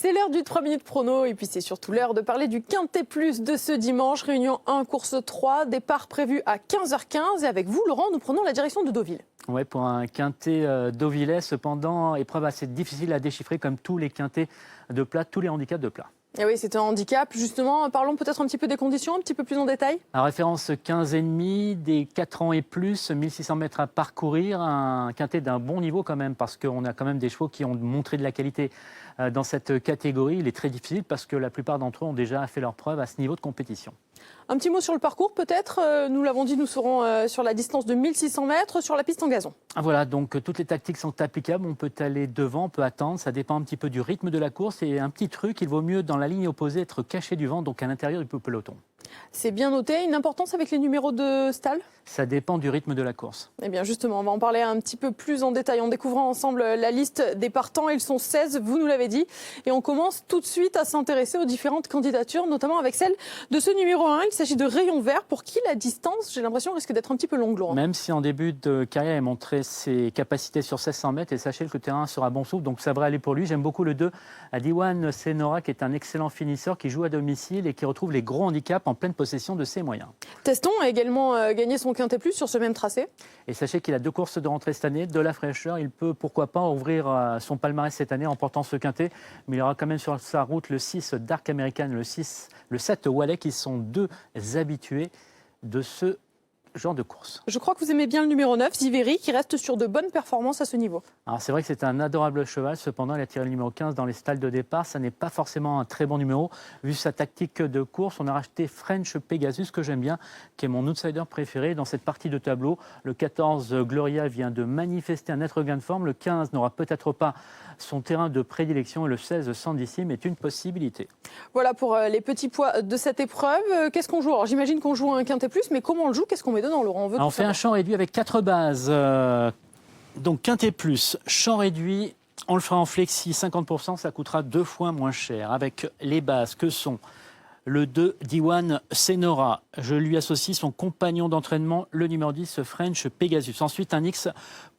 C'est l'heure du 3 minutes prono et puis c'est surtout l'heure de parler du Quintet Plus de ce dimanche. Réunion 1, course 3, départ prévu à 15h15. Et avec vous, Laurent, nous prenons la direction de Deauville. Oui, pour un quintet deauvillais, cependant, épreuve assez difficile à déchiffrer comme tous les quintets de plat, tous les handicaps de plat. Et oui, c'est un handicap. Justement, parlons peut-être un petit peu des conditions, un petit peu plus en détail. À référence 15,5, des 4 ans et plus, 1600 mètres à parcourir, un quintet d'un bon niveau quand même, parce qu'on a quand même des chevaux qui ont montré de la qualité dans cette catégorie. Il est très difficile parce que la plupart d'entre eux ont déjà fait leur preuve à ce niveau de compétition. Un petit mot sur le parcours peut-être. Nous l'avons dit, nous serons sur la distance de 1600 mètres sur la piste en gazon. Voilà, donc toutes les tactiques sont applicables. On peut aller devant, on peut attendre. Ça dépend un petit peu du rythme de la course. Et un petit truc, il vaut mieux dans la ligne opposée être caché du vent, donc à l'intérieur du peloton. C'est bien noté. Une importance avec les numéros de stal? Ça dépend du rythme de la course. Eh bien justement, on va en parler un petit peu plus en détail en découvrant ensemble la liste des partants. Ils sont 16, vous nous l'avez dit. Et on commence tout de suite à s'intéresser aux différentes candidatures, notamment avec celle de ce numéro 1. Il s'agit de Rayon Vert, pour qui la distance, j'ai l'impression, risque d'être un petit peu longue, Laurent. Même si en début de carrière, il a montré ses capacités sur 1600 mètres, et sachez que le terrain sera bon souffle, donc ça devrait aller pour lui. J'aime beaucoup le 2 à Diwan Senora, qui est un excellent finisseur, qui joue à domicile et qui retrouve les gros handicaps en pleine possession de ses moyens. Teston a également gagné son Quintet Plus sur ce même tracé. Et sachez qu'il a 2 courses de rentrée cette année, de la fraîcheur. Il peut, pourquoi pas, ouvrir son palmarès cette année en portant ce quintet. Mais il aura quand même sur sa route le 6 Dark American, le 7 Wallet, qui sont 2 habitués de ce genre de course. Je crois que vous aimez bien le numéro 9, Ziveri, qui reste sur de bonnes performances à ce niveau. Alors c'est vrai que c'est un adorable cheval, cependant il a tiré le numéro 15 dans les stalles de départ. Ça n'est pas forcément un très bon numéro. Vu sa tactique de course, on a racheté French Pegasus, que j'aime bien, qui est mon outsider préféré dans cette partie de tableau. Le 14 Gloria vient de manifester un net regain de forme. Le 15 n'aura peut-être pas son terrain de prédilection et le 16 Sandissime est une possibilité. Voilà pour les petits poids de cette épreuve. Qu'est-ce qu'on joue? Alors j'imagine qu'on joue un Quintet Plus, mais comment on le joue? Qu'est-ce qu'on met dedans, Laurent? On fait un champ réduit avec 4 bases. Donc Quintet Plus, champ réduit, on le fera en flexi 50%, ça coûtera 2 fois moins cher. Avec les bases que sont le 2 Diwan Senora, je lui associe son compagnon d'entraînement, le numéro 10 French Pegasus. Ensuite un X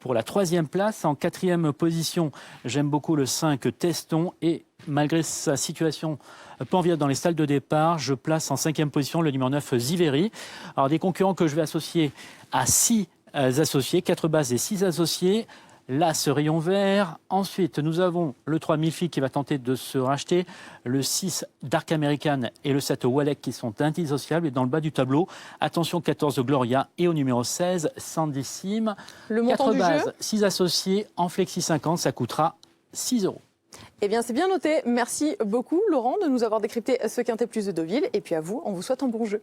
pour la 3e place. En 4e position, j'aime beaucoup le 5 Teston et malgré sa situation peu enviable dans les stalles de départ, je place en 5e position le numéro 9 Ziveri. Alors des concurrents que je vais associer à 6 associés, 4 bases et 6 associés. Là, ce Rayon Vert. Ensuite, nous avons le 3 Milfi qui va tenter de se racheter, le 6 Dark American et le 7 Walek qui sont indissociables. Et dans le bas du tableau, attention 14 Gloria et au numéro 16 Sandissime. Le montant 4 du bases, jeu 6 associés en flexi 50, ça coûtera 6 €. Eh bien, c'est bien noté. Merci beaucoup, Laurent, de nous avoir décrypté ce Quintet Plus de Deauville. Et puis à vous, on vous souhaite un bon jeu.